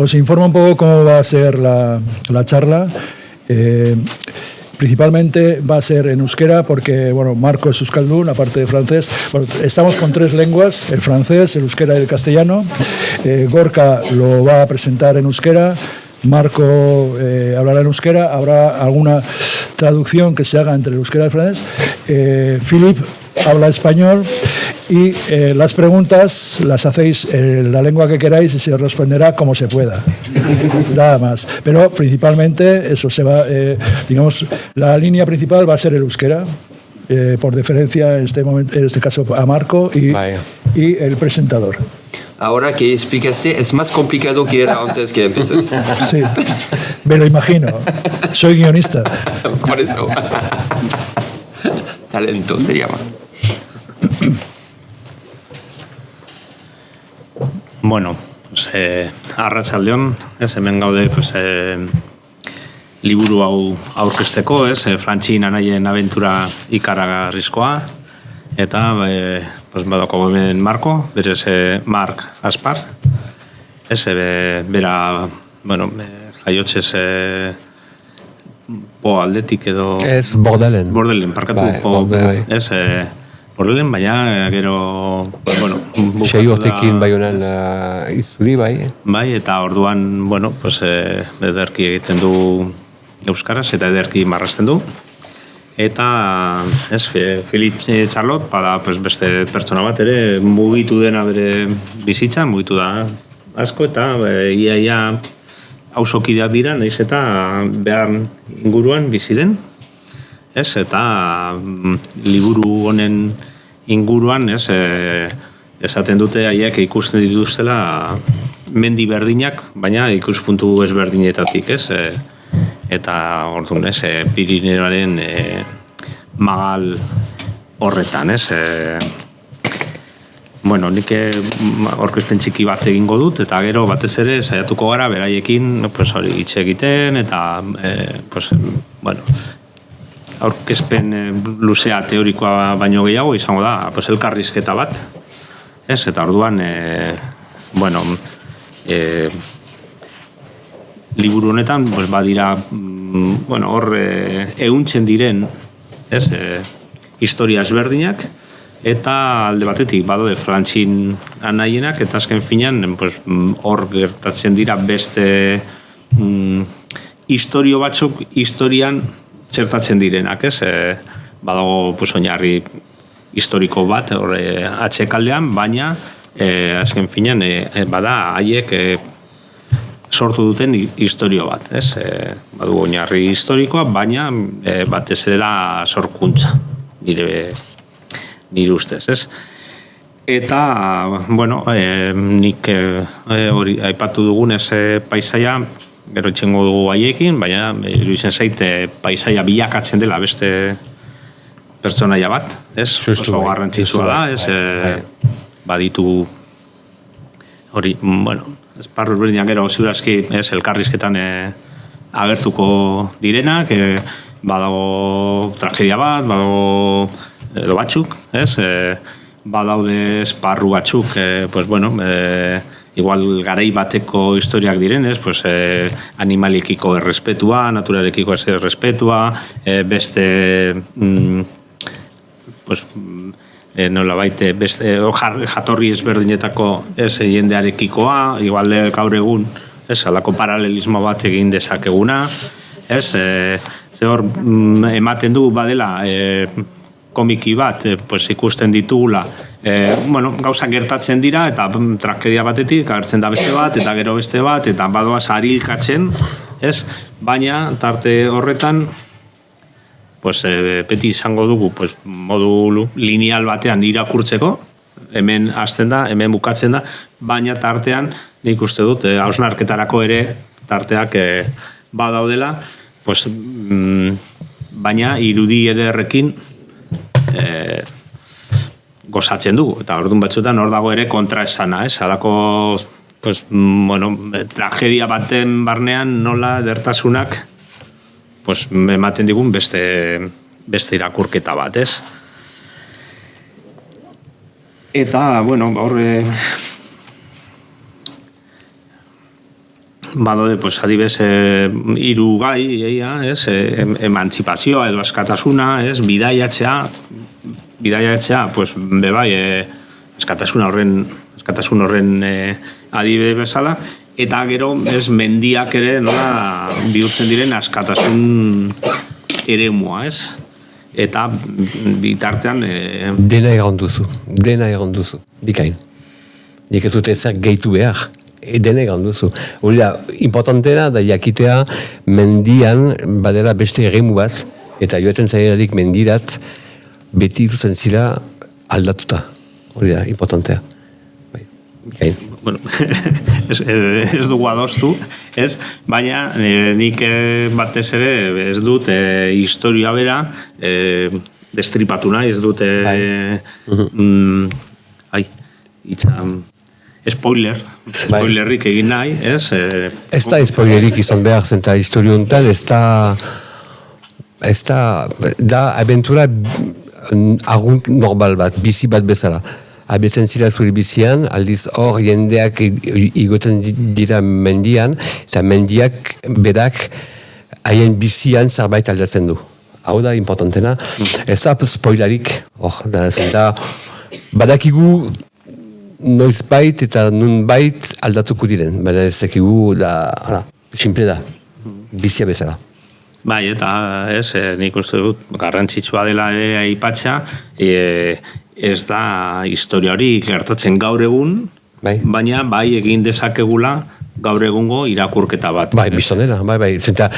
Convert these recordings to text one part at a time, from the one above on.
Os informo un poco cómo va a ser la charla. Principalmente va a ser en euskera porque, bueno, Marco es euskaldun, aparte de francés. Bueno, estamos con 3 lenguas, el francés, el euskera y el castellano. Gorka lo va a presentar en euskera. Marco hablará en euskera. Habrá alguna traducción que se haga entre el euskera y el francés. Philip habla español. Y las preguntas las hacéis en la lengua que queráis y se os responderá como se pueda. Nada más. Pero principalmente eso se va, digamos, la línea principal va a ser el euskera, por deferencia en este caso a Marco y el presentador. Ahora que explicaste, es más complicado que era antes que empieces. Sí, me lo imagino. Soy guionista. Por eso. Talento se llama. Bueno, pues, arratsaldeon, hemen gaude, pues, liburu hau aurkezteko, Frantxin anaien abentura ikaragarrizkoa, eta pues, badako hemen Marko, berez Mark Aspar, bera, bueno, jaiotzez po aldetik edo... Ez Bordelen. Bordelen, parkatu, po, Bordelen, baina, gero, bueno... 6 urtekin Baionan izuri, bai. Bai, eta orduan, bueno, pues, ederki egiten du euskaraz, eta ederki marrazten du. Eta, Philip Charlotte, bada, pues, beste pertsona bat ere, mugitu dena bere bizitzan, mugitu da asko, eta ia auzokideak dira, nahiz eta behar inguruan bizi den. Eta liburu honen inguruan, esaten dute haiek ikusten dituztela mendi berdinak, baina ikuspuntu ezberdinetatik, eta orduan, Pirineoaren magal horretan, Bueno, nik aurkezpen txiki bat egingo dut, eta gero batez ere saiatuko gara beraiekin pues, hitz egiten, eta pues, bueno, aurkezpen luzea teorikoa baino gehiago izango da, pues, elkarrizketa bat, eta orduan, bueno, liburu honetan, pues, badira, bueno, hor ehuntzen diren, historia ezberdinak, eta alde batetik badaude Frantxin anaienak, eta azken finean, pues, hor gertatzen dira beste historio batzuk historian txertatzen direnak, badago pues, oinarri historiko bat atxekaldean, baina azken finean bada haiek sortu duten historio bat, badu oinarri historikoa, baina batez ere da sorkuntza, nire ustez, Eta, bueno, nik hori aipatu dugunez paisaia, gero itxengo dugu haiekin, baina iruditzen zaite paisaia bilakatzen dela beste pertsonaia bat, oso garrantzitsua da, baditu hori, bueno, esparru berdinak gero ziurazki elkarrizketan agertuko direnak, badago tragedia bat, badago edo batzuk, badaude esparru batzuk, pues bueno, igual garai bateko historiak direnez, pues animalikiko errespetua, naturarekiko errespetua, beste pues nolabait beste jatorri ezberdinetako jendearekikoa, igual gaur egun, halako paralelismo bat egin dezakeguna, ze hor ematen du badela komiki bat, pues ikusten ditugula, bueno, gauza gertatzen dira, eta tragedia batetik agertzen da beste bat, eta gero beste bat, eta badoaz harilkatzen, baina tarte horretan, pues, beti izango dugu, pues, modu lineal batean irakurtzeko, hemen hasten da, hemen bukatzen da, baina tartean, nik uste dut, hausnarketarako ere tarteak badaudela, pues, baina irudi ederrekin gozatzen dugu, eta orduan batzuetan hor dago ere kontraesana, halako, pues, bueno, tragedia baten barnean nola edertasunak pues, ematen digun beste irakurketa bat, Eta, bueno, hor badode, pues, adibes, hiru gai, ez, emantzipazioa edo askatasuna, ez, bidaiatzea, pues, bebai, askatasun horren adibide bezala, eta gero, ez, mendiak ere, nola, bihurtzen diren askatasun eremua, ez? Eta bitartean... Dena egon duzu, bikain. Nik ez dute ezer gehitu behar, dena egon duzu. Hori da, importantena da jakitea mendian badela beste eremu bat, eta joaten zailarik mendirat beti duzen zira aldatuta. Hori da, importantea. Bikain. Bueno, ez dugu adostu, ez? Baina nik batez ere ez dut historia bera destripatu nahi, ez dut spoilerrik egin nahi, ez? Ez da spoilerik izan behar zen, eta historio honetan ez da abentura argunt normal bat, bizi bat bezala. Abetzen zira zure bizian, aldiz hor jendeak igoten dira mendian, eta mendiak berak haien bizian zerbait aldatzen du. Hau da, importantena. Ez da spoilarik, da badakigu noizbait eta nunbait aldatuko diren. Baina ez dakigu, simple da, bizia bezala. Bai, eta ez, nik uste dut garrantzitsua dela aipatzea, ez da historia hori gertatzen gaur egun, baina bai egin dezakegula gaur egungo irakurketa bat. Bai, biztonera, bai. Zenta,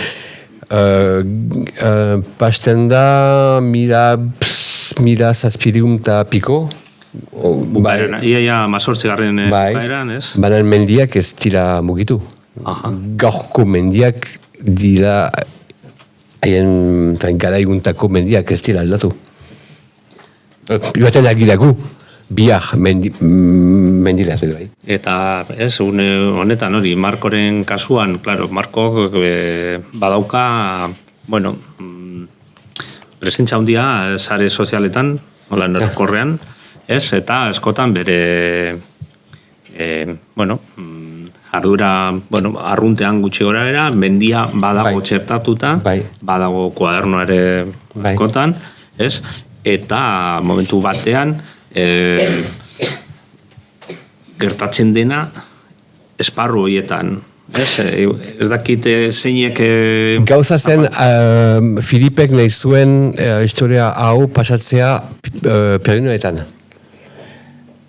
pasten da mila zazpirium eta piko. Ia mazortzigarren baeran, ez? Baina mendiak ez dira mugitu. Gaurko mendiak dira, haien garaiguntako mendiak ez dira aldatu. Joaten agilagu, biak mendila edo bai. Eta ez, honetan hori, Markoren kasuan, claro, Marko badauka, bueno, presentza handia sare sozialetan, hola norkorrean, ez, eta askotan bere, jardura, arruntean gutxi gora era, mendia badago txertatuta, badago kuadernoa ere askotan, ez, eta momentu batean gertatzen dena esparru horietan. Ez dakite zeinek... Gauza zen, Filipek nahi zuen historia hau pasatzea perinoetan.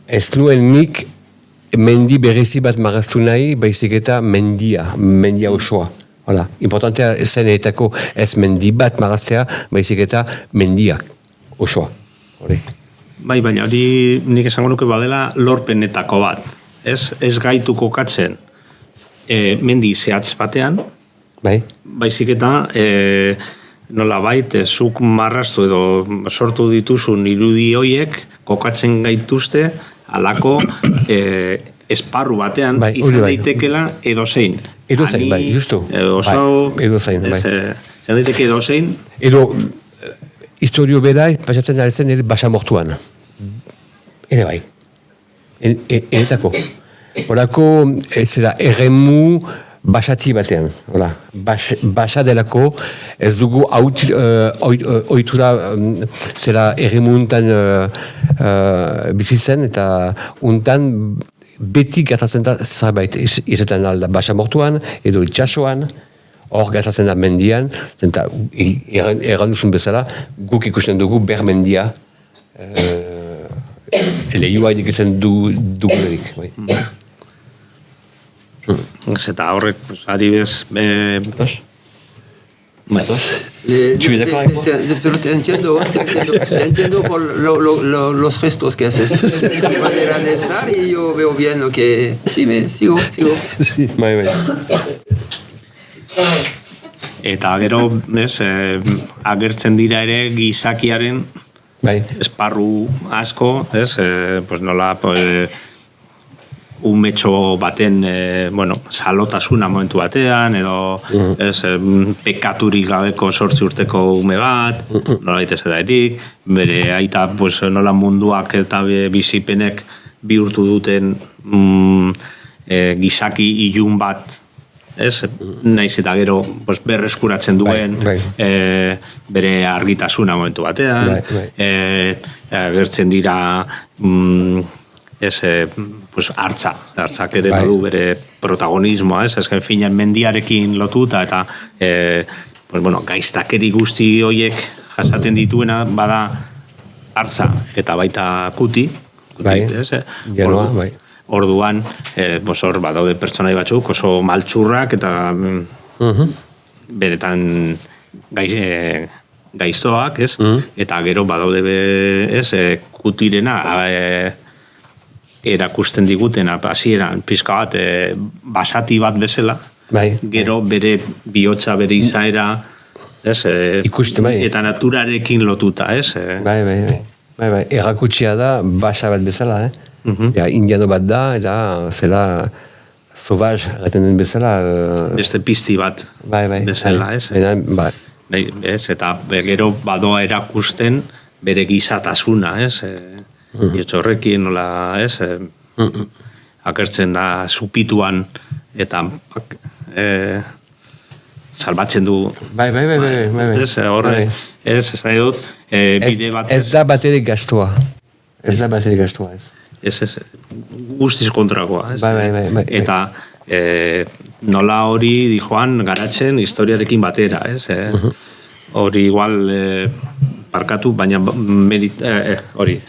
Ez nuen nik mendi berezi bat marraztu nahi, baizik eta mendia osoa. Hola, importantea zen etako ez mendi bat marraztea, baizik eta mendiak. Osoa, hori. Bai, baina hori nik esango nuke badela lorpenetako bat. Ez gaitu kokatzen mendi zehatz batean, baizik eta nola bait, zuk marraztu edo sortu dituzun irudi hoiek kokatzen gaituzte alako esparru batean izan daitekela edozein. Edozein, bai, justu. Edozein, bai. Izan daiteke edozein. Historio bera, pasatzen zen ere basamortuan. Ere bai. Enetako. Horako, zera, erremu basatzi batean. Basa delako, ez dugu oitura zera erremu untan bizitzen, eta untan beti gertatzen da zerbait. Izaten alda basamortuan, edo itxasoan, hor gertatzen da mendian, eta erranduzun bezala, guk ikusten dugu bermendia lehioa ikusten dugulerik. Eta horrek, adibidez... Pero te entiendo por los gestos que haces. Tu manera de estar y yo veo bien lo que... Dime, sigo. Bai. Eta gero, agertzen dira ere gizakiaren esparru asko, nola umetxo baten salotasuna momentu batean, edo pekaturik gabeko 8 urteko ume bat, nola baitez edaetik, bere aita nola munduak eta bizipenek bihurtu duten gizaki ilun bat ez? Naiz eta gero berreskuratzen duen bere argitasuna momentu batean, agertzen dira hartzak ere badu bere protagonismoa, ez? Azken finean mendiarekin lotuta eta gaiztakeri guzti horiek jasaten dituena bada hartza eta baita kuti, orduan, hor badaude pertsonai batzuk oso maltsurrak eta beretan gaiztoak, ez? Eta gero badaude kutirena erakusten digutena hasieran pizka bat basati bat bezala, gero bere bihotza, bere izaera, eta naturarekin lotuta, ez? Errakutsia da basa bat bezala, indiano bat da, eta zela sauvage, gaten den bezala. Beste pizti bat bezala, ez? Eta gero badoa erakusten bere gizatasuna, ez? Horrekin, nola, ez? Akertzen da supituan eta salbatzen du. Ez, horre, ez dut, bide bat ez. Ez da baterik gastua. Ez da baterik gastua, ez. Ez, guztiz kontrakoa, ez. Eta nola hori dijoan garatzen historiarekin batera, ez. Hori igual parkatu, baina hori,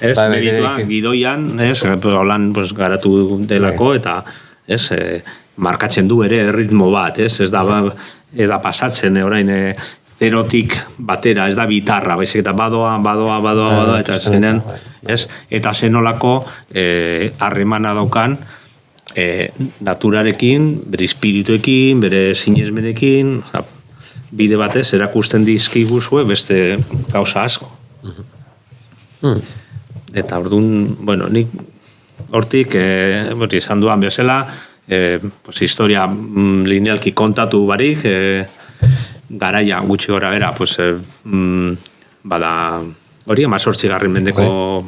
ez, meritua, gidoian, ez, holan garatu delako, eta, ez, markatzen du ere ritmo bat, ez da pasatzen, orain, zerotik batera, ez da bitarra, baizik, eta badoa, eta zenean, ez, eta zenolako harremana daukan, naturarekin, bere espirituekin, bere sinesmenekin, bide batez, erakusten dizkiguzue beste gauza asko. Eta orduan, nik hortik, izan duan bezala, historia linealki kontatu barik, garaia gutxi gora bera, bada, hori, 18. mendeko,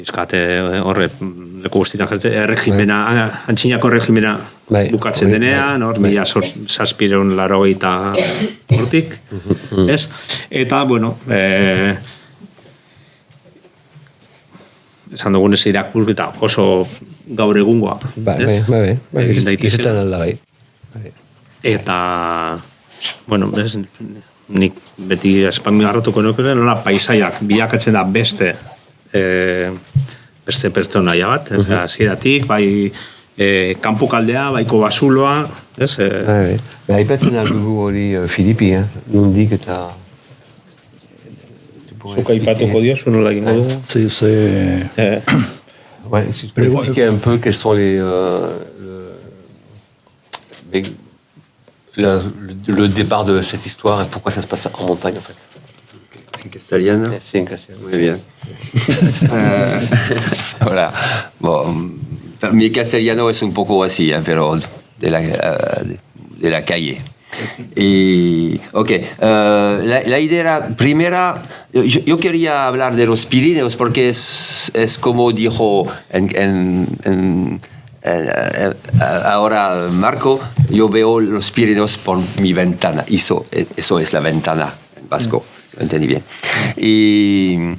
pizkate horre, leku guztietan jartzen, erregimena, antxinako erregimena bukatzen denean, hor, 1780 hortik, ez? Eta, esan dugunez irakurketa oso gaur egungoa, ez? Izetan alda bai. Eta, nik beti espangarrotuko nuke, nola paisaiak bilakatzen da beste pertsonaia bat, hasieratik, bai kanpokaldea, baiko basuloa, ez? Aipatzen aldugu hori Filipi, nondik eta... Zuka aipatuko diozu, nola egingo dugu? Sí, c'est... Si tu peux expliquer un peu quels sont le départ de cette histoire et pourquoi ça se passe en montagne, en fait. En castellano. Sí, en castellano. Muy bien. Hola. Mi castellano es un poco así, pero de la calle. Y, la idea primera, yo quería hablar de los Pirineos porque es como dijo ahora Marco, yo veo los Pirineos por mi ventana. Eso es la ventana en vasco. Entendí bien. Y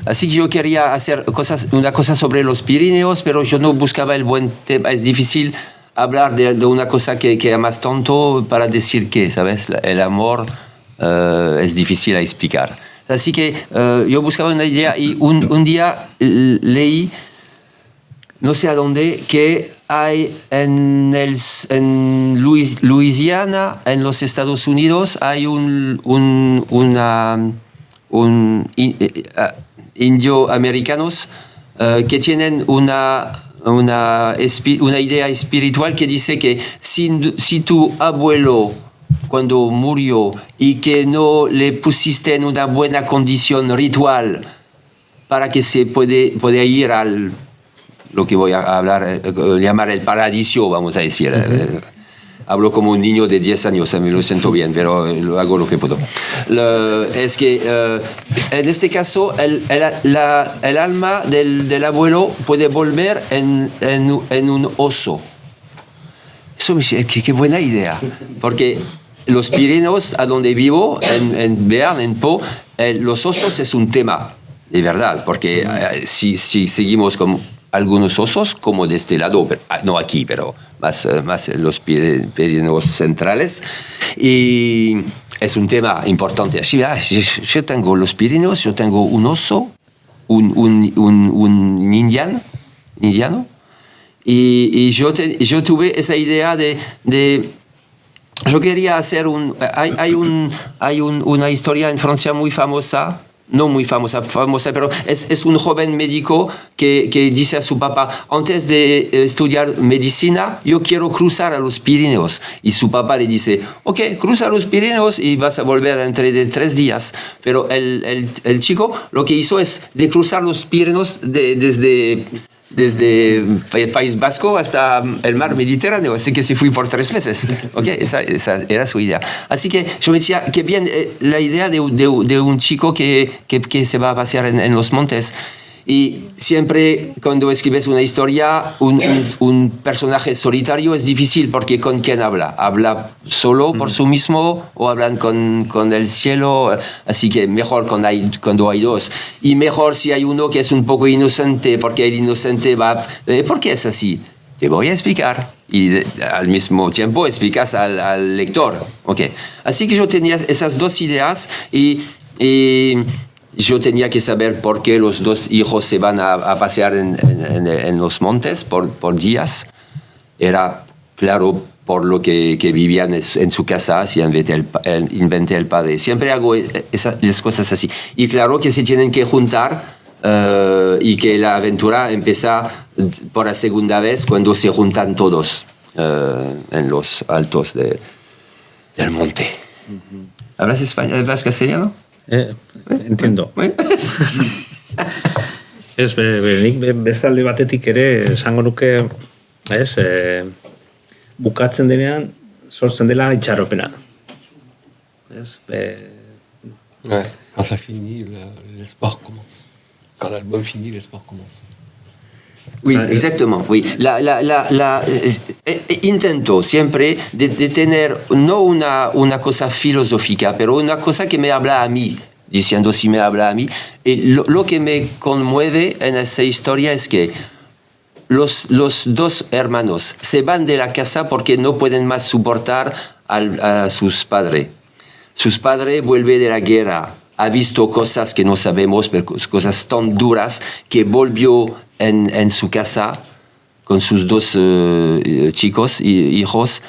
así que yo quería hacer una cosa sobre los Pirineos, pero yo no buscaba el buen tema. Es difícil hablar de una cosa que amas tanto para decir qué, ¿sabes? El amor es difícil a explicar. Así que yo buscaba una idea y un día leí, no sé a dónde, que hay en Luisiana, en los Estados Unidos, hay un indioamericanos que tienen una idea espiritual que dice que si tu abuelo cuando murió y que no le pusiste en una buena condición ritual para que se puede ir al lo que voy a hablar, llamar el paradiso, vamos a decir. hablo como un niño de 10 años, me lo siento bien, pero hago lo que puedo. Es que en este caso el alma del abuelo puede volver en un oso. Eso qué buena idea, porque los Pirineos, a donde vivo, en Béarn, en Po, los osos es un tema, de verdad, porque si seguimos con algunos osos, como de este lado, pero, no aquí, pero más en los Pirineos centrales, y es un tema importante. Yo tengo los Pirineos, yo tengo un oso, un indiano, y yo tuve esa idea de yo quería hacer hay una historia en Francia muy famosa, no muy famosa, pero es un joven médico que dice a su papá, antes de estudiar medicina, yo quiero cruzar a los Pirineos. Y su papá le dice, ok, cruza los Pirineos y vas a volver dentro de 3 días. Pero el chico lo que hizo es de cruzar los Pirineos desde el País Vasco hasta el mar Mediterráneo, así que se fui por 3 meses. Okay, esa era su idea. Así que yo me decía que bien la idea de un chico que se va a pasear en los montes. Y siempre cuando escribes una historia, un personaje solitario es difícil porque ¿con quién habla? ¿Habla solo por sí mismo o hablan con el cielo? Así que mejor cuando hay dos. Y mejor si hay uno que es un poco inocente, porque el inocente va... ¿Por qué es así? Te voy a explicar. Y al mismo tiempo explicas al lector. Okay. Así que yo tenía esas 2 ideas y yo tenía que saber por qué los 2 hijos se van a pasear en los montes por días. Era claro por lo que vivían en su casa, así inventé el padre. Siempre hago las cosas así. Y claro que se tienen que juntar y que la aventura empieza por la segunda vez cuando se juntan todos en los altos del monte. ¿Hablas español? ¿Hablas castellano? Entiendo. Ez, nik bestalde batetik ere esango nuke, bukatzen denean sortzen dela itxaropena. Ouais, quand ça finit, l'espoir commence. Quand l'album finit, l'espoir commence. Oui, exactement, oui. Intento siempre de tener no una cosa filosófica, pero una cosa que me habla a mí, diciendo si me habla a mí. Y lo que me conmueve en esta historia es que los 2 hermanos se van de la casa porque no pueden más soportar a sus padres. Sus padres vuelven de la guerra, ha visto cosas que no sabemos, pero cosas tan duras que volvió en su casa con sus 2 hijos,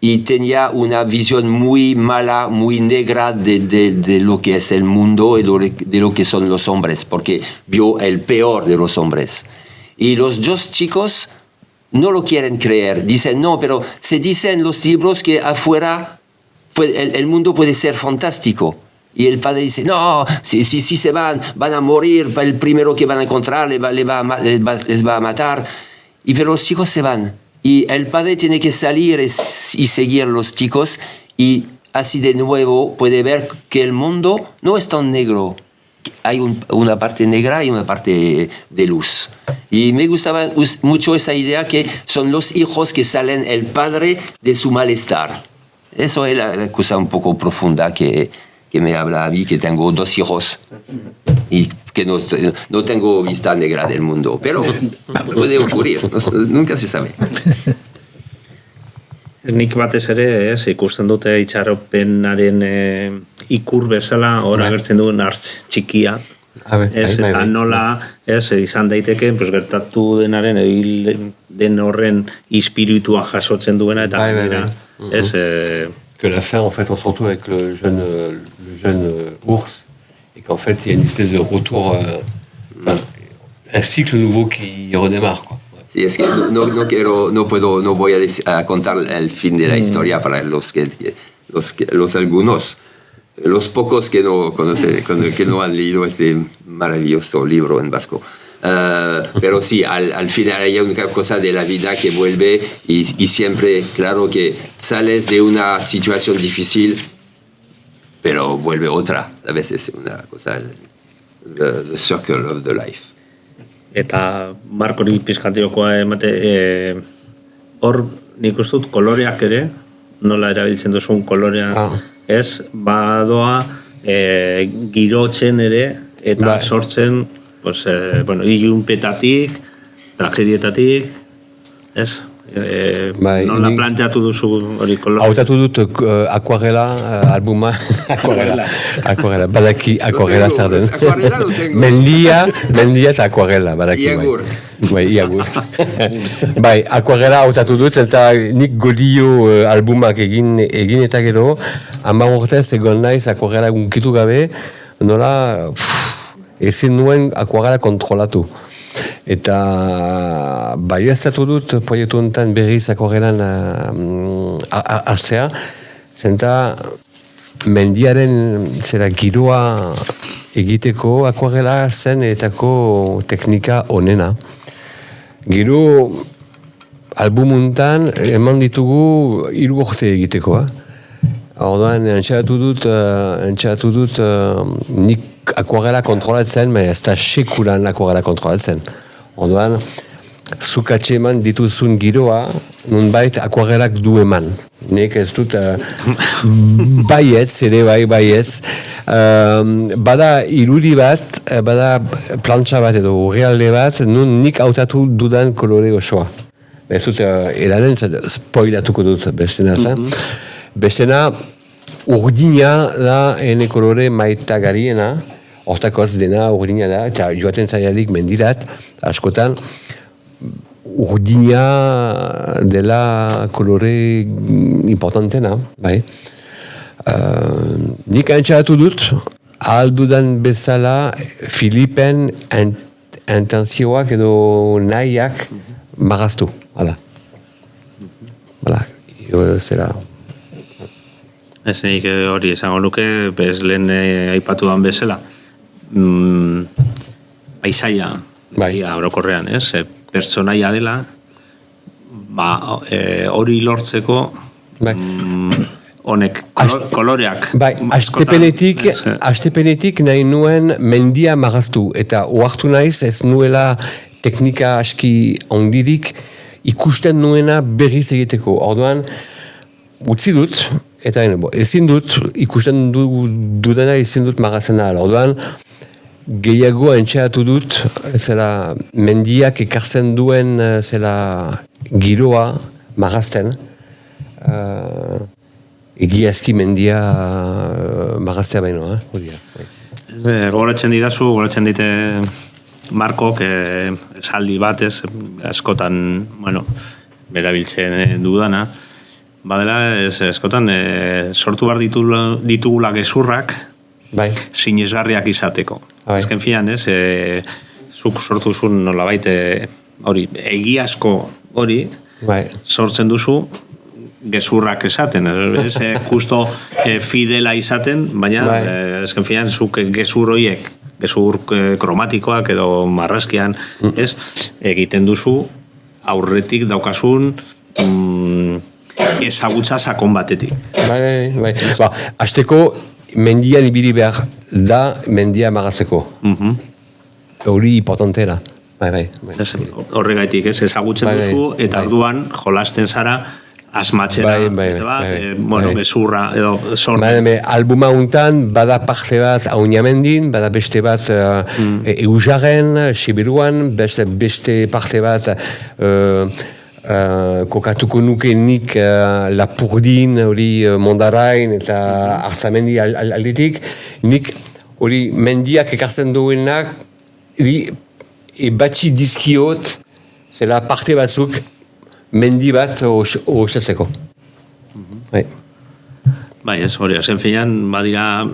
y tenía una visión muy mala, muy negra de lo que es el mundo y de lo que son los hombres, porque vio el peor de los hombres. Y los 2 chicos no lo quieren creer, dicen, no, pero se dice en los libros que afuera el mundo puede ser fantástico. Y el padre dice, no, si se van a morir, el primero que van a encontrar les va a matar. Pero los chicos se van. Y el padre tiene que salir y seguir a los chicos, y así de nuevo puede ver que el mundo no es tan negro. Hay una parte negra y una parte de luz. Y me gustaba mucho esa idea que son los hijos que salen el padre de su malestar. Eso es la cosa un poco profunda que me habla a mí, que tengo 2 hijos y que no tengo vista negra del mundo, pero puede ocurrir, nunca se sabe. Nik batez ere, ikusten dute itxaropenaren ikur bezala, hor agertzen duen hartz txikia. Eta nola, izan daiteke, gertatu denaren, den horren ispiritua jasotzen duena, eta que la fin, en fait, on se retrouve avec le jeune ours, et qu'en fait, il y a une espèce de retour, un cycle nouveau qui redémarre, quoi. Sí, es que no voy a contar el fin de la historia para los algunos, los pocos que no conocen, que no han leído este maravilloso libro en vasco. pero sí, al final hay una cosa de la vida que vuelve y siempre, claro que sales de una situación difícil, pero vuelve otra. A veces es una cosa, the circle of the life. Eta Markori pizkatiokoa emate, hor nik uste dut koloreak ere, nola erabiltzen duzun kolorea, ez, badoa girotzen ere, eta sortzen, pues, ilunpetatik, tragedietatik, ez? Nola planteatu duzu hori kolore? Hautatu dut akuarela albuma, akuarela, badaki akuarela zer den. Mendia eta akuarela, badaki. Iagur. Bai, iagur. Bai, akuarela hautatu dut, eta nik Godio albumak egin eta gero, 10 urtez egon naiz akuarela gunkitu gabe, nola, ezin nuen akuarela kontrolatu. Eta baieztatu dut proiektu honetan berriz akuarelan hartzea, zenta mendiaren giroa egiteko akuarela zen etako teknika onena. Gero album honetan eman ditugu 3 urte egiteko. Orduan entxatu dut nik akuarela kontrolatzen, baina ez da sekulan akuarela kontrolatzen. Orduan, zuk atxeman dituzun giroa, nunbait akuarelak du eman. Nik ez dut baietz, ere baietz. Bada irudi bat, bada plantxa bat edo realde bat, nun nik hautatu dudan kolore osoa. Ez dut eranen, spoilatuko dut bestena. Bestena, urdina da ene kolore maitagariena, hortakoz dena urdina da, eta joaten zaialik mendirat, askotan, urdina dela kolore importantena, bai. Nik antxaratu dut, ahal dudan bezala, Filipen intenzioak edo nahiak maraztu, hala. Hala, zera. Ez nik hori esango nuke, bez lehen aipatuan bezala, paisaia, orokorrean, ez? Pertsonaia dela, hori lortzeko, honek, koloreak. Bai, astepenetik nahi nuen mendia maraztu, eta oartu naiz ez nuela teknika aski ondirik ikusten nuena berriz egiteko. Orduan, utzi dut, eta ezin dut, ikusten dudana ezin dut marazena. Orduan, gehiago entxeatu dut, zela mendiak ekartzen duen zela giroa marazten, egiazki mendia maraztea baino, Goratzen dite Markok esaldi batez, askotan, berabiltzen dudana, badela, eskotan, sortu behar ditugula gezurrak, sinesgarriak izateko. Ezken fian, zuk sortu zuen nolabait, hori, egiazko hori, sortzen duzu, gezurrak esaten, ez justo fidela izaten, baina, ezken fian, zuk gezur horiek, gezur kromatikoak edo marrazkian, egiten duzu, aurretik daukasun, ezagutza sakon batetik. Bai. Azteko, mendian ibili behar da mendia marazteko. Hori importantera. Bai. Horregaitik, ezagutzen duzu, eta orduan jolasten zara asmatzera, gezurra, edo sortu. Albuma untan, bada parte bat Auniamendin, bada beste bat Eusaren, Sibiruan, beste parte bat kokatuko nuke nik Lapurdin, hori Mondarain eta Artzamendi aldetik, nik hori mendiak ekartzen duenak, batxi dizkiot, zela parte batzuk mendi bat osatzeko. Bai, ez hori, zen finean, badira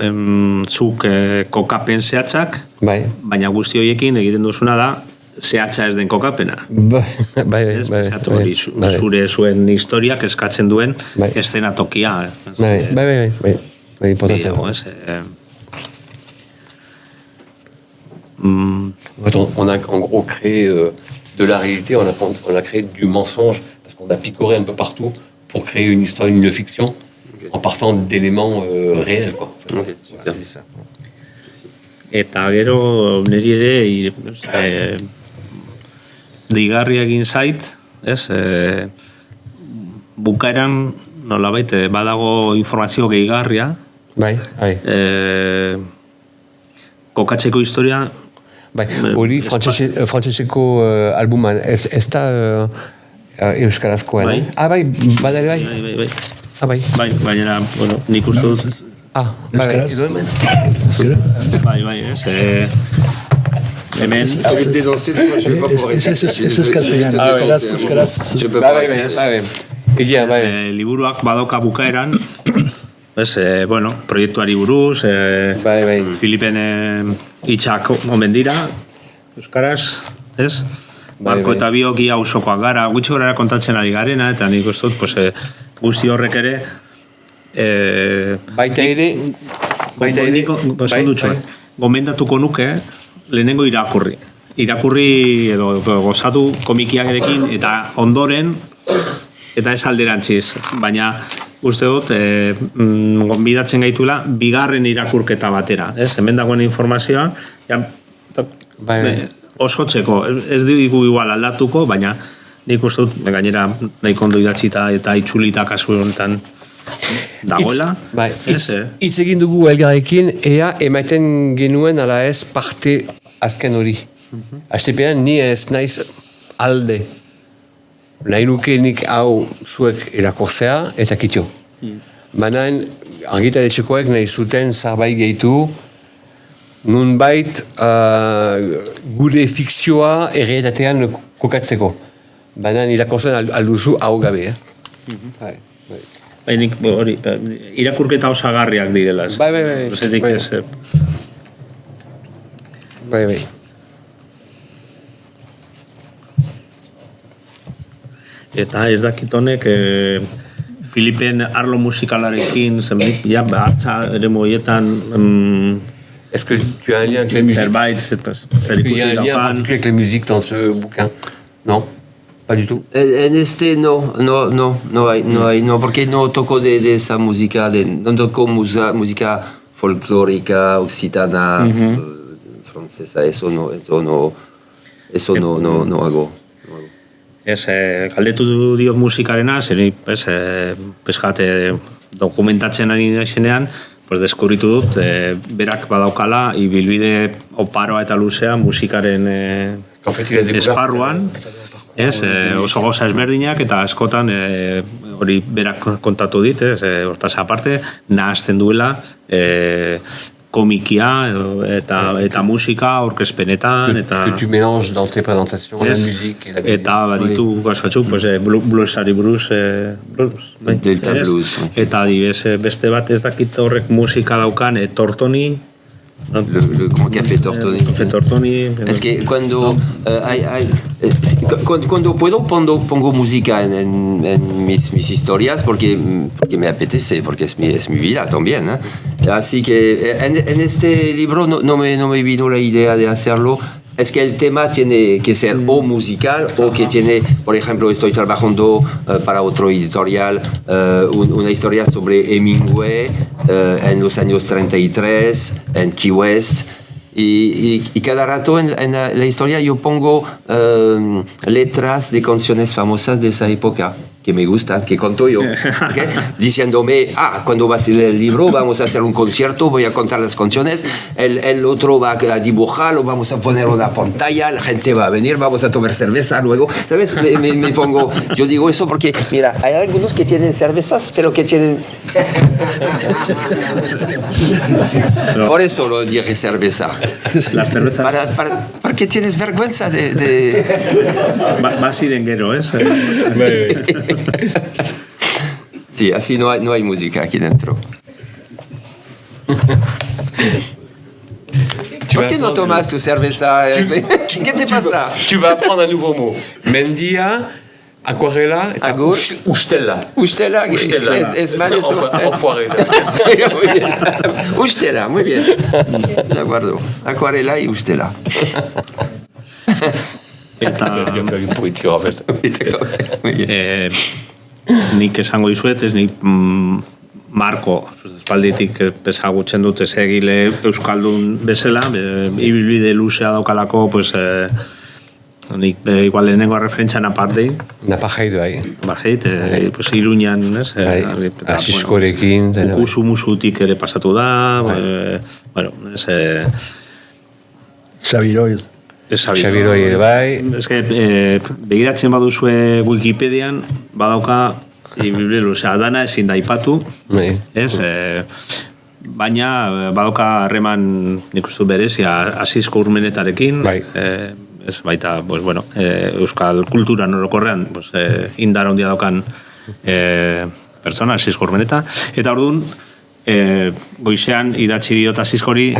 zuk kokapen zehatzak, baina guzti horiekin egiten duzuna da, zehatza ez den kokapena. Bai. Zuen historiak eskatzen duen eszenatokia. Bai, importante. En fait, on a en gros créé de la réalité, on a créé du mensonge, parce qu'on a picoré un peu partout pour créer une histoire, une fiction, en partant d'éléments réels, quoi. En fait, voilà, c'est ça. Eta gero niri ere deigarria egin zait, ez? Bukaeran nolabait badago informazio gehigarria. Bai. Kokatzeko historia. Bai, hori frantseseko albuman, ez da euskarazkoa, bai? Bai, badare bai. Bai. Bai, baina, bueno, nik uste dut. Bai, ez. Hemen. Ese es castellano, euskaraz. Liburuak badauka bukaeran, bueno, proiektuari buruz, Filipen hitxak omen dira, euskaraz, ez? Marko eta biok ia auzokoak gara, gutxi gorara kontatzen ari garena, eta nik uste dut, guzti horrek ere, baita ere, gomendatuko nuke, lehenengo irakurri edo gozatu komikiarekin, eta ondoren, eta ez alderantziz, baina uste dut, gonbidatzen gaituela, bigarren irakurketa batera, ez? Hemen dagoen informazioa, osotzeko, ez digu igual aldatuko, baina nik uste dut, gainera nahiko ondo idatzita eta itxulita kasu honetan dagoela. Hitz egin dugu elgarrekin, ea emaiten genuen ala ez parte azken hori. Astepean ni ez naiz alde. Nahi nuke nik hau zuek irakurtzea eta kitxo. Baina argitaletxekoek nahi zuten zerbait gehitu, nunbait gure fikzioa errealitatean kokatzeko. Baina irakurtzen alduzu hau gabe. Nik hori, irakurketa osagarriak direla. Bai. Eta ez dakit honek Filipen arlo musikalarekin hartza ere moietan Est-ce que tu as un lien avec la musique? Est-ce qu'il y a un lien particulier avec la musique dans ce bouquin? Non, pas du tout. En este no hay, porque no toco de esa música, no toco música folclórica, occitana, francesa, eso no hago. Ez, galdetu dio musikarena, zeni, peskate dokumentatzen ari naizenean, deskubritu dut, berak badaukala, ibilbide oparoa eta luzea musikaren esparruan, oso goza ezberdinak, eta askotan hori berak kontatu dit, hortaz aparte, nahazten duela komikia eta musika, orkespenetan, eta... Que tu mélanges dans tes présentations la musique et la musique. Eta baditu gaskatzuk, bluesari buruz, Delta blues. Eta beste bat ez dakit horrek musika daukan, Tortoni. Le café Tortoni. Es que cuando puedo pongo música en mis historias porque me apetece, porque es mi vida también, ¿eh? Así que en este libro no me vino la idea de hacerlo. Es que el tema tiene que ser o musical o que tiene, por ejemplo, estoy trabajando para otro editorial una historia sobre Hemingway en los años 33 en Key West. Y cada rato en la historia yo pongo letras de canciones famosas de esa época que me gustan, que conto yo, ¿okay? Diciéndome, cuando va a ser el libro vamos a hacer un concierto, voy a contar las canciones, el otro va a dibujar, lo vamos a poner en una pantalla, la gente va a venir, vamos a tomar cerveza luego, ¿sabes? Me pongo, yo digo eso porque, mira, hay algunos que tienen cervezas, pero que tienen... Por eso lo dije cerveza. La cerveza... ¿Para qué tienes vergüenza de... Vas ir en guero, ¿eh? Sí, así no hay música aquí dentro. ¿Por qué no tomas tu cerveza? ¿Qué te pasa? Tu vas apprendre un nouveau mot. Mendia, Acuarela eta Agur. ustela. Ustela, es mal eso. Acuarela. Muy bien. Ustela, muy bien. De acuerdo. Acuarela y Ustela. Eta Muy bien. nik esango dizuet, ez nik Marko, espalditik ezagutzen dut ez egile euskaldun bezala, ibilbide luzea daukalako, pues, nik igual lehenengo referentzian Apartheid. Napartheid, bai. Apartheid, pues, Iruñan, ez? Asiskorekin. Ukusu musutik ere pasatu da, bueno, ez... Xabiroy. Xabiroi, bai. Ez que, begiratzen baduzue Wikipedian, badauka, ibilbide luzea, dana ezin da aipatu, ez? Baina, badauka harreman, nik uste berezia, Asisko Urmenetarekin, bai. Ez baita, pues, bueno, euskal kultura norokorrean, pues, indar handia daukan persona, Asisko Urmeneta, eta orduan, goizean idatzi diot Asiskori,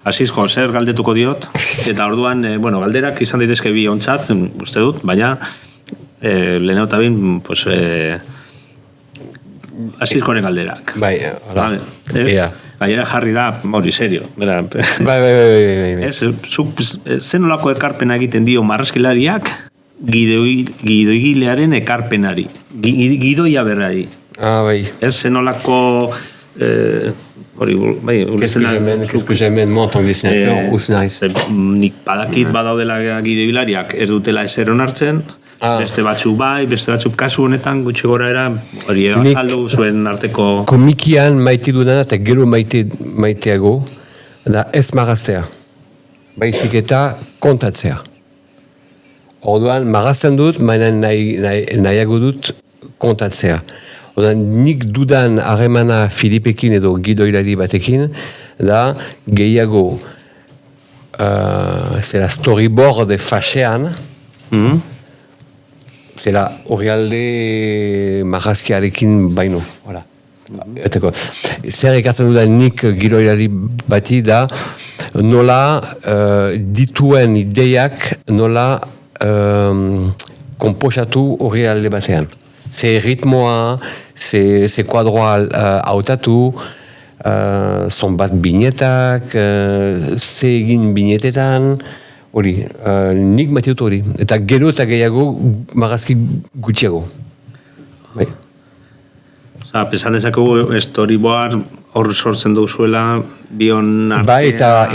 Asisko zer galdetuko diot, eta orduan, bueno, galderak izan daitezke bi ontzat, uste dut, baina lehenau eta bin, pues, Asiskoren galderak. Bai, hola. Vale, gainera jarri da, hori, serio. Bai. Ez, zenolako ekarpena egiten dio marrazkilariak gidoigilearen ekarpenari, gidoia berrari. Bai. Ez zenolako... Qu'est-ce que j'aime moi en tant que dessinateur ou scénariste? Nik badakit badaudela gidoilariak ez dutela ezer onartzen, beste batzuk bai, beste batzuk kasu honetan gutxi gora era, hori azaldu zuen arteko... Komikian maite dudana eta gero maiteago, da ez marraztea. Baizik eta kontatzea. Orduan, marrazten dut, baina nahiago dut kontatzea. Orduan, nik dudan harremana Filipekin edo gidoilari batekin, da gehiago zera storyboard fasean, zera orrialde marrazkiarekin baino. Zer ekatzen dudan nik gidoilari bati da nola dituen ideiak nola komposatu orrialde batean. Ze ritmoa, ze kuadroa hautatu, zonbat binetak, ze egin binetetan, hori, nik matut hori. Eta gero eta gehiago marrazki gutxiago. Bai. Pesan dezakegu storyboard hor sortzen duzuela bion artea... Bai,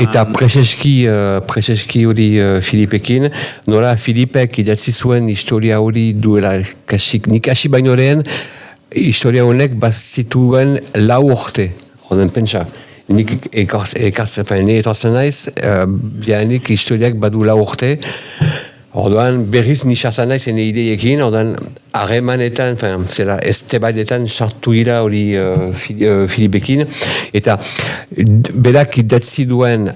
eta preseski hori Filipekin, nola Filipek idatzi zuen historia hori duela kasik. Nik hasi baino lehen, historia honek bazituen 4 urte. Horren pentsa. Nik etortzen naiz, bianik historiak badu 4 urte. Orduan berriz nixatzen naiz ene ideekin, orduan harremanetan, zera estebadetan sartu gira hori Filipekin, eta berak idatzi duen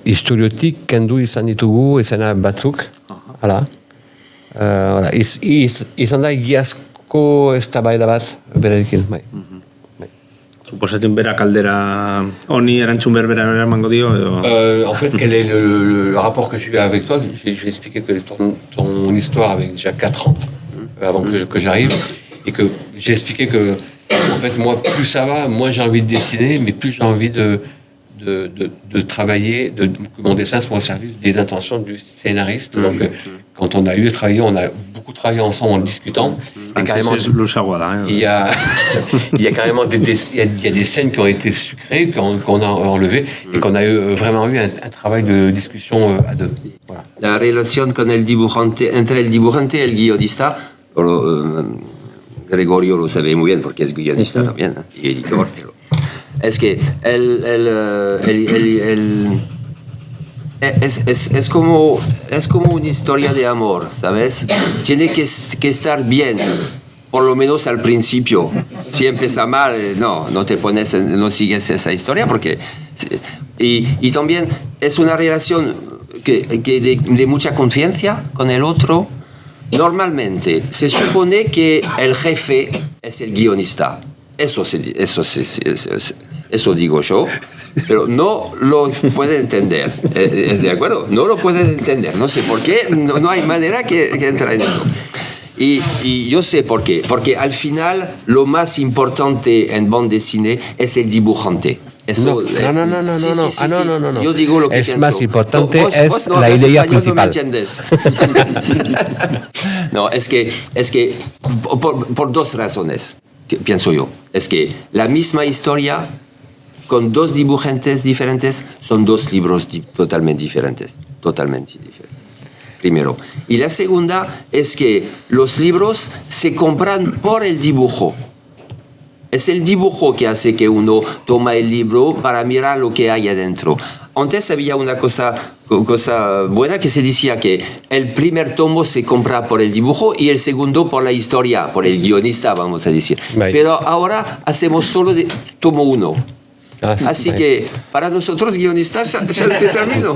historiotik kendu izan ditugu, izana batzuk, hala. Izan da egiazko eztabaida bat berarekin, bai. Suposatzen berak aldera honi erantzun berbera emango dio edo... En fait, quel est le rapport que j'ai eu avec toi? J'ai expliqué que ton histoire avait déjà 4 ans avant que j'arrive, et que j'ai expliqué que, en fait, moi, plus ça va, moins j'ai envie de dessiner, mais plus j'ai envie de travailler, que mon dessin soit au service des intentions du scénariste. Donc, quand on a eu travaillé, on a beaucoup travaillé ensemble en discutant. Et carrément, il y a carrément des scènes qui ont été sucrées, qu'on a enlevées, et qu'on a vraiment eu un travail de discussion à deux. Voilà. La relación con el dibujante, entre el dibujante y el guionista, Gregorio lo sabe muy bien porque es guionista también, y editor, pero es que es como una historia de amor, ¿sabes? Tiene que estar bien, por lo menos al principio. Si empieza mal, no sigues esa historia porque... Y también es una relación que de mucha confianza con el otro. Normalmente se supone que el jefe es el guionista. Eso eso digo yo, pero no lo puede entender. ¿Es de acuerdo? No lo puede entender. No sé por qué, no hay manera que entre en eso. Y yo sé por qué. Porque al final, lo más importante en bande dessinée es el dibujante. Eso, no. Yo digo lo que es pienso. más importante, Vos es la idea principal. No me entiendes. No, es que por dos razones, pienso yo. Es que la misma historia, con dos dibujantes diferentes, son dos libros totalmente diferentes. Primero. Y la segunda es que los libros se compran por el dibujo. Es el dibujo que hace que uno toma el libro para mirar lo que hay adentro. Antes había una cosa buena que se decía que el primer tomo se compra por el dibujo y el segundo por la historia, por el guionista, vamos a decir. Right. Pero ahora hacemos solo tomo 1. Así right. que para nosotros guionistas ya se terminó.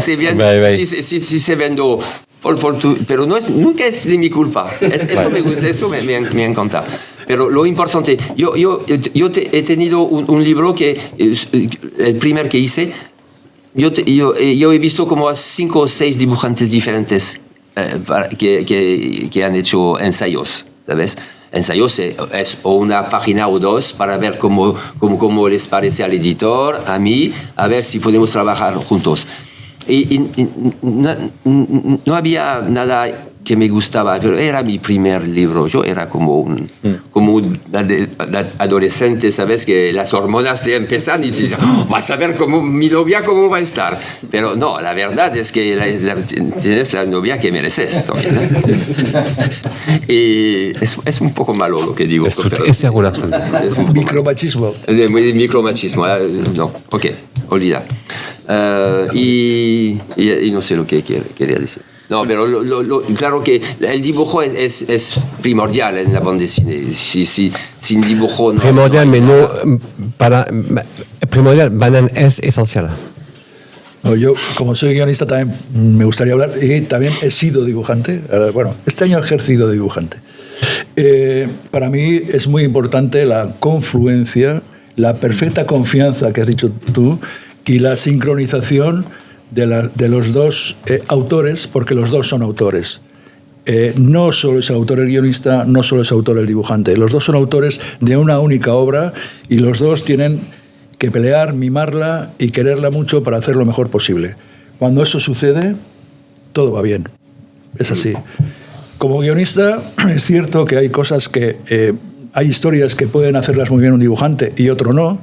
Si se vendo pero nunca es de mi culpa. Eso me gusta, eso me encanta. Pero lo importante, yo he tenido un libro que, el primer que hice, yo he visto como a 5 o 6 dibujantes diferentes que han hecho ensayos, ¿sabes? Ensayos es una página o 2 para ver cómo les parece al editor, a mí, a ver si podemos trabajar juntos. Y no había nada que me gustaba, pero era mi primer libro. Yo era como un adolescente, ¿sabes? Que las hormonas te empiezan y dices, vas a ver mi novia cómo va a estar. Pero no, la verdad es que tienes la novia que mereces. Y es un poco malo lo que digo. Es seguro. Micromachismo. Micromachismo, no, ok, olvida. Y no sé lo que quería decir. No, pero claro que el dibujo es primordial en la bande dessinée. Sin dibujo no. Primordial, primordial, Banan es esencial. No, yo, como soy guionista, también me gustaría hablar, y también he sido dibujante. Bueno, este año he ejercido de dibujante. Para mí es muy importante la confluencia, la perfecta confianza que has dicho tú y la sincronización de los dos autores, porque los dos son autores. No solo es el autor el guionista, no solo es autor el dibujante. Los dos son autores de una única obra y los dos tienen que pelear, mimarla y quererla mucho para hacer lo mejor posible. Cuando eso sucede, todo va bien. Es así. Como guionista, es cierto que hay cosas que... hay historias que pueden hacerlas muy bien un dibujante y otro no.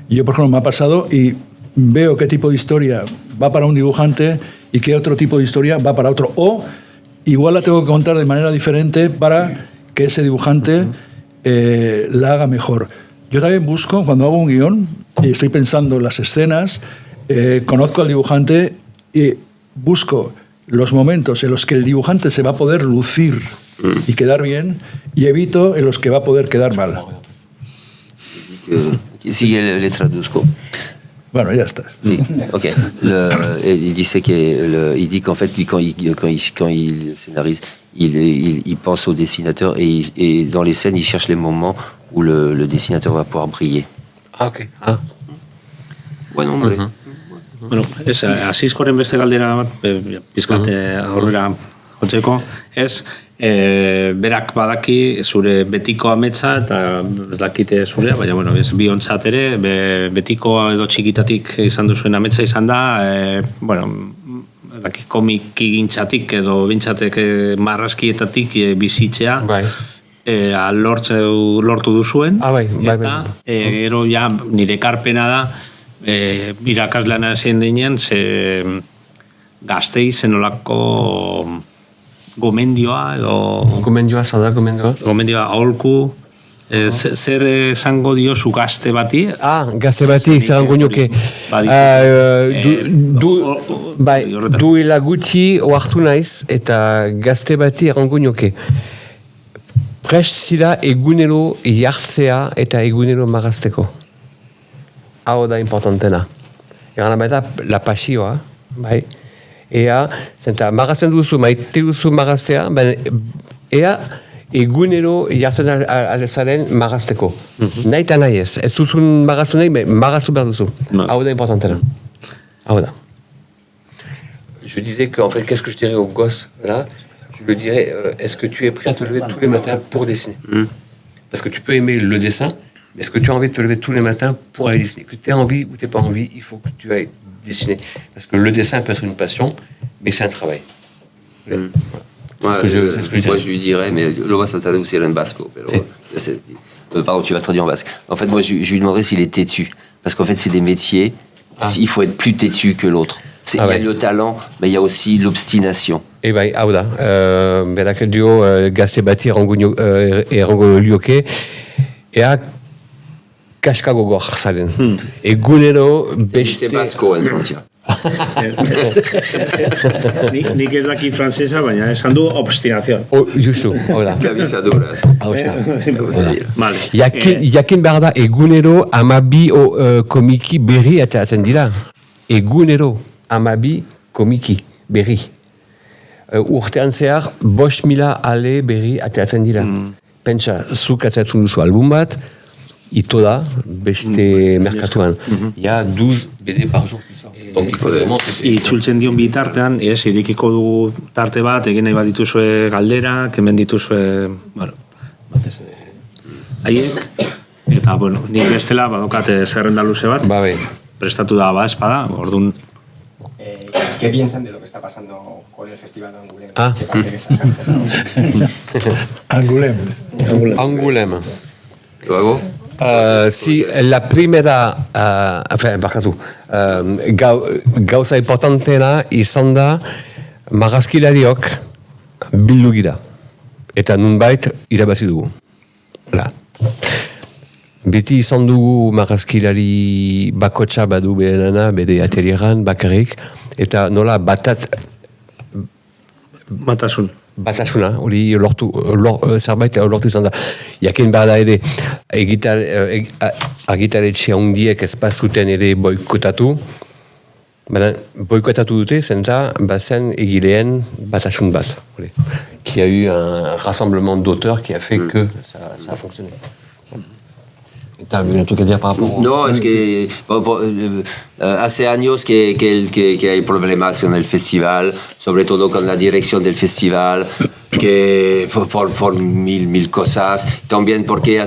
Y yo, por ejemplo, me ha pasado y veo qué tipo de historia va para un dibujante y qué otro tipo de historia va para otro. O igual la tengo que contar de manera diferente para que ese dibujante la haga mejor. Yo también busco, cuando hago un guión y estoy pensando en las escenas, conozco al dibujante y busco los momentos en los que el dibujante se va a poder lucir y quedar bien y evito en los que va a poder quedar mal. Si le traduzco. Bueno, ya está. Oui, ok. Il dit qu'en fait, quand il scénarise, il pense au dessinateur et dans les scènes, il cherche les moments où le dessinateur va pouvoir briller. Ah, ok. Ah. Bueno, hombre. Bueno, asizkoren beste galdera bat, pizkat aurrera jotzeko, berak badaki zure betiko ametsa eta ez dakite zurea, baina bueno, ez biontzat ere, betiko edo txikitatik izan duzuen ametsa izan da, bueno, ez dakit komiki gintzatik edo bintzatek marrazkietatik bizitzea, Bai. Lortu duzuen, bai. Eta gero ja nire ekarpena da, irakaslean hasien denean, gaztei zenolako gomendioa edo... Gomendioa, zaldar gomendioa? Gomendioa aholku, zer esango diozu gazte bati? Gazte bati, zer nioke. Duela gutxi oartu naiz eta gazte bati erango nioke. Prest zira egunero jartzea eta egunero marazteko. Hau da importantena. Egan baita la pasioa, bai. Ea, zenta, marazten duzu, maite duzu maraztea, ea, egunero jartzen alezaren magazteko. Nahi eta nahi ez. Ez duzun magaztu nahi, magaztu behar duzu. Hau da importantena. Hau da. Je disais que, en fait, qu'est-ce que je dirais aux gosses, là? Je le dirais, est-ce que tu es prêt à te lever tous les matins pour dessiner? Parce que tu peux aimer le dessin, mais est-ce que tu as envie de te lever tous les matins pour aller dessiner? Que tu aies envie ou tu n'aies pas envie, il faut que tu ailles dessiner. Parce que le dessin peut être une passion, mais c'est un travail. Moi, je lui dirais, mais lo vas a traducir en basco. Pardon, tu vas traduire en basque. En fait, moi, je lui demanderais s'il est têtu. Parce qu'en fait, c'est des métiers, il faut être plus têtu que l'autre. Il y a le talent, mais il y a aussi l'obstination. Et bai, hau da, berak dio gazte bati errango lioke, ea kaskago gor zaren. Egunero beste... C'est basco, en fait. Nik ez daki frantzesa, baina esan du obstinación. Justu, hau da. Cabizadoras. Hau da. Vale. Jakin behar da, egunero 12 komiki berri ateratzen dira. Egunero 12 komiki berri. Urtean zehar, 5.000 ale berri ateratzen dira. Pentsa, zuk ateratzen duzu album bat, ito da, beste merkatuan. Il y a 12 BD par jour. Donc, il faut vraiment... Itzultzen dion bitartean, irekiko du tarte bat, egin nahi bat dituzue galdera, hemen dituzue, bueno, batez, haiek, eta, bueno, nik bestela, badokate zerrenda luze bat, prestatu da, espada, orduan... ¿Qué piensan de lo que está pasando con el Festival de Angoulême? Ah. ¿Qué parece que se ha cancelado? Angoulême. Luego... Si la primera, barkatu, gauza importantena izan da marrazkilariok bildu gira. Eta nunbait irabazi dugu. Beti izan dugu marrazkilari bakotxa badu behenana, bede atelieran, bakarrik, eta nola batasuna, hori zerbait lortu izan da. Jakin behar da ere, argitaletxe handiek ez bazuten ere boikotatu, boikotatu dute, zenta bazen egileen batasun bat. Qui a eu un rassemblement d'auteurs qui a fait que ça a fonctionné. ¿T'as un truc à dire par rapport No, es que hace años que hay problemas con el festival, sobre todo con la dirección del festival, que por mil cosas. También porque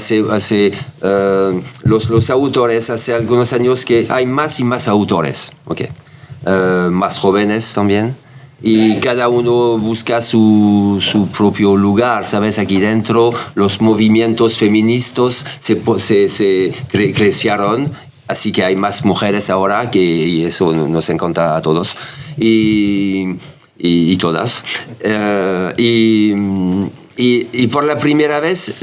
los autores, hace algunos años que hay más y más autores, más jóvenes también. Y cada uno busca su propio lugar, ¿sabes? Aquí dentro los movimientos feministas se crecieron, así que hay más mujeres ahora, y eso nos encanta a todos y todas. Y por la primera vez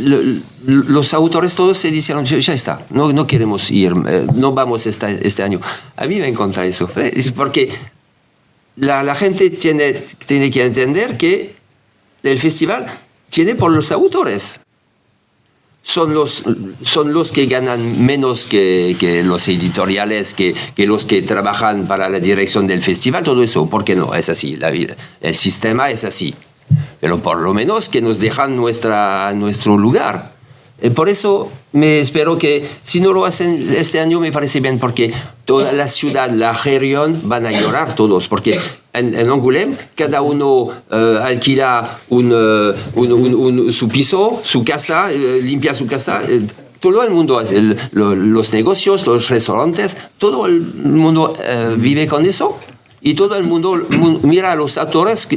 los autores todos se dijeron, ya está, no queremos ir, no vamos este año. A mí me encanta eso, porque... La gente tiene que entender que el festival tiene por los autores. Son los que ganan menos que los editoriales, que los que trabajan para la dirección del festival, todo eso. ¿Por qué no? Es así, la vida. El sistema es así. Pero por lo menos que nos dejan nuestro lugar. Por eso me espero que, si no lo hacen este año, me parece bien, porque toda la ciudad, la región, van a llorar todos, porque en Angoulême cada uno alquila su piso, su casa, limpia su casa. Todo el mundo, los negocios, los restaurantes, todo el mundo vive con eso. Y todo el mundo mira a los autores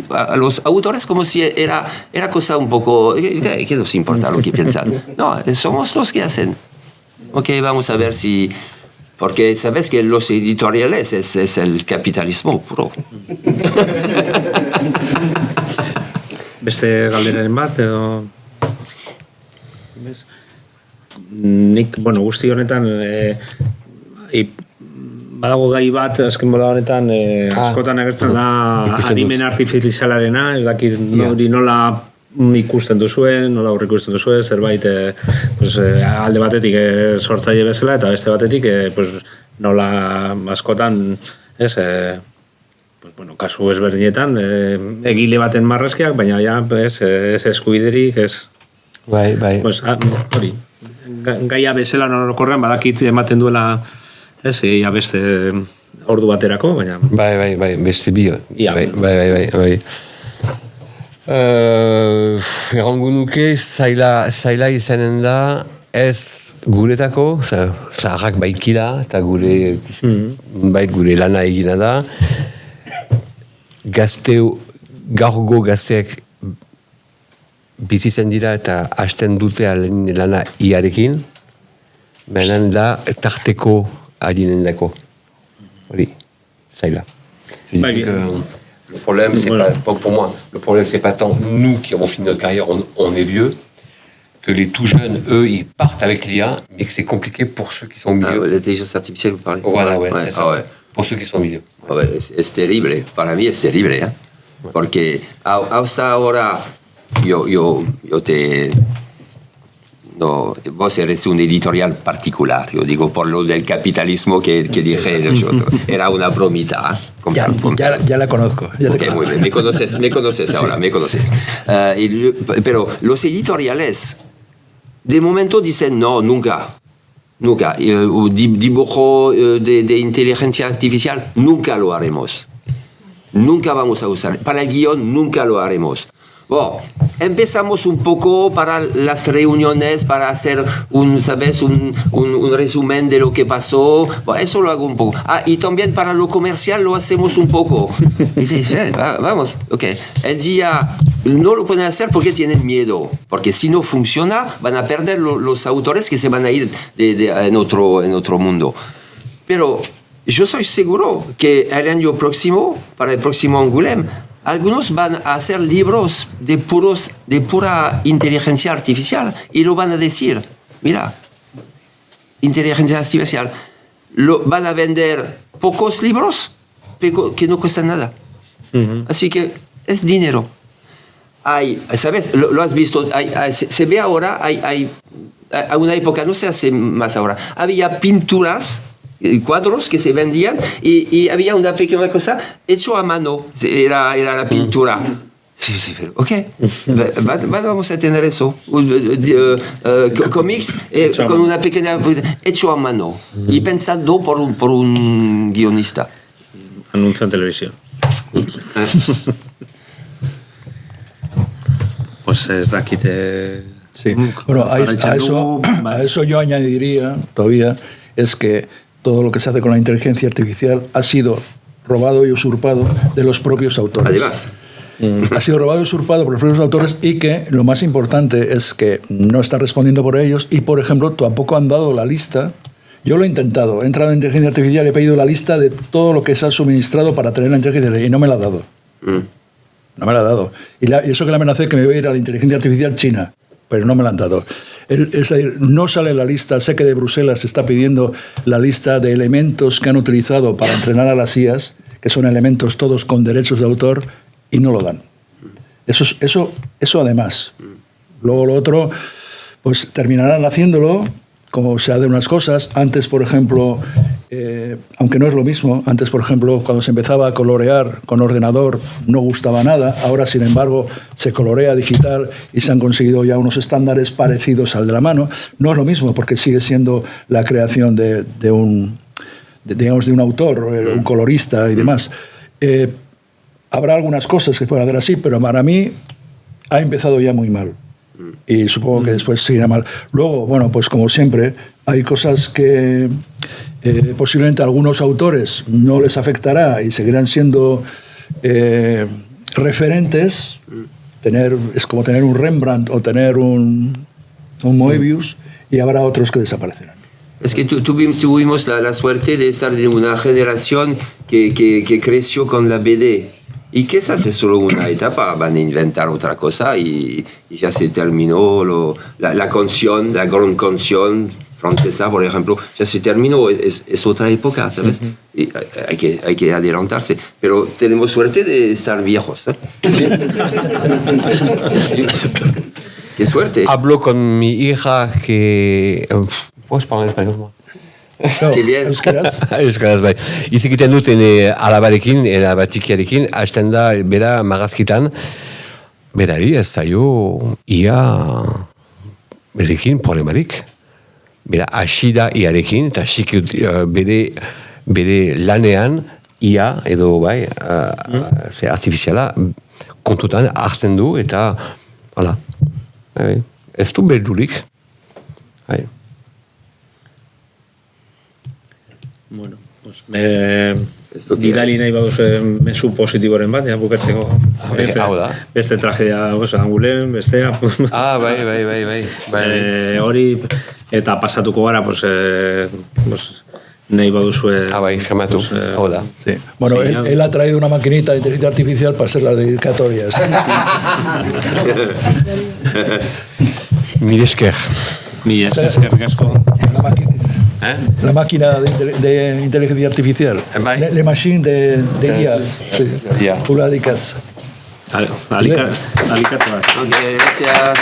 como si era cosa un poco... ¿Qué nos importa lo que piensan? No, somos los que hacen. Vamos a ver si... Porque sabes que los editoriales es el capitalismo puro. Beste galderaren bat, edo... Nik, guzti honetan... Badago gai bat, azken bola honetan, askotan agertzen da adimen artifizialarena, ez dakit nola ikusten duzuen, nola aurre ikusten duzuen, zerbait alde batetik sortzaile bezala, eta beste batetik nola askotan, kasu ezberdinetan, egile baten marrazkiak, baina ez eskubiderik, ez Bai. Pues, hori, gaia bezala norokorrean badakit ematen duela, ez, ia beste ordu baterako, baina... Bai, beste bio. Ia. Bai. Errango nuke, zaila izanen da, ez guretako, zaharrak baikila, eta gure lana egina da, gaurgo gazteak bizitzen dira eta hasten dute lana iarekin, benen da tarteko adinen dako. Hori, zaila. Le problème, c'est pas, pour moi, le problème, c'est pas tant nous qui avons fini notre carrière, on est vieux, que les tout jeunes, eux, ils partent avec l'IA, mais que c'est compliqué pour ceux qui sont au milieu. L'intelligence artificielle, vous parlez. Voilà, ouais. Pour ceux qui sont au milieu. Es terrible, para mí es terrible, ¿eh? Porque hasta ahora yo te... No, vos eres un editorial particular, yo digo por lo del capitalismo que dije, era una bromita. Ya la conozco. Okay, muy bien, me conoces ahora, sí. Me conoces. Pero los editoriales, de momento dicen no, nunca. Dibujo de inteligencia artificial, nunca lo haremos. Nunca vamos a usar. Para el guión, nunca lo haremos. Bueno, empezamos un poco para las reuniones, para hacer un resumen de lo que pasó. Bueno, eso lo hago un poco. Y también para lo comercial lo hacemos un poco. Y dice, vamos, ok. El día no lo pueden hacer porque tienen miedo. Porque si no funciona, van a perder los autores que se van a ir en otro mundo. Pero yo soy seguro que el año próximo, para el próximo Angoulême, algunos van a hacer libros de pura inteligencia artificial y lo van a decir, mira, inteligencia artificial, van a vender pocos libros que no cuestan nada. Así que es dinero. ¿Sabes? Lo has visto, se ve ahora, hay a una época, no se hace más ahora, había pinturas, cuadros que se vendían y había una pequeña cosa hecho a mano, era la pintura. Sí, pero ok, vamos a tener eso, cómics con una pequeña hecho a mano y pensado por un guionista. Anuncio en televisión. Pues es de aquí te... Sí. Bueno, a eso yo añadiría todavía, es que todo lo que se hace con la inteligencia artificial ha sido robado y usurpado de los propios autores. Además. Ha sido robado y usurpado por los propios autores y que lo más importante es que no están respondiendo por ellos y, por ejemplo, tampoco han dado la lista. Yo lo he intentado, he entrado en inteligencia artificial y he pedido la lista de todo lo que se ha suministrado para tener la inteligencia artificial y no me la ha dado. No me la ha dado. Y eso que le amenacé que me iba a ir a la inteligencia artificial china, pero no me la han dado. Es decir, no sale la lista, sé que de Bruselas se está pidiendo la lista de elementos que han utilizado para entrenar a las IAs, que son elementos todos con derechos de autor, y no lo dan. Eso además. Luego lo otro, pues terminarán haciéndolo, como se hacen unas cosas. Antes, por ejemplo, aunque no es lo mismo, antes, por ejemplo, cuando se empezaba a colorear con ordenador no gustaba nada. Ahora, sin embargo, se colorea digital y se han conseguido ya unos estándares parecidos al de la mano. No es lo mismo porque sigue siendo la creación de un autor, un colorista y demás. Habrá algunas cosas que pueden hacer así, pero para mí ha empezado ya muy mal. Y supongo que después seguirá mal. Luego, bueno, pues como siempre, hay cosas que posiblemente a algunos autores no les afectará y seguirán siendo referentes. Es como tener un Rembrandt o tener un Moebius, y habrá otros que desaparecerán. Es que tuvimos la suerte de estar en una generación que creció con la BD. Y quizás es solo una etapa, van a inventar otra cosa y ya se terminó la canción, la gran canción francesa, por ejemplo, ya se terminó, es otra época, ¿sabes? Y hay que adelantarse, pero tenemos suerte de estar viejos, ¿eh? Sí. ¡Qué suerte! Hablo con mi hija que... ¿Puedes hablar en español? Qué bien. Euskaraz bai. Hitz egiten dut alabarekin, alabatikiarekin, hasten da bera magazkitan, berari ez zaio ia berekin problemarik. Bera, hasi da iarekin, eta bere lanean ia, edo bai, artifiziala, kontutan hartzen du, eta, hala, ez du beldurik. Bueno, pues bidali nahi baduz mezu positiboren bat, bukatzeko. Hau da. Beste tragedia, angulen, bestea. Hori, eta pasatuko gara, nahi baduzue... Bai, firmatu, hau da. Sí. Bueno, él ha traído una maquinita de inteligencia artificial para hacer las dedicatorias. Mil esker. Eskerrik asko. La máquina de inteligencia artificial. La machine de IA. Sí. Puradicas. Alicate. Ok, gracias.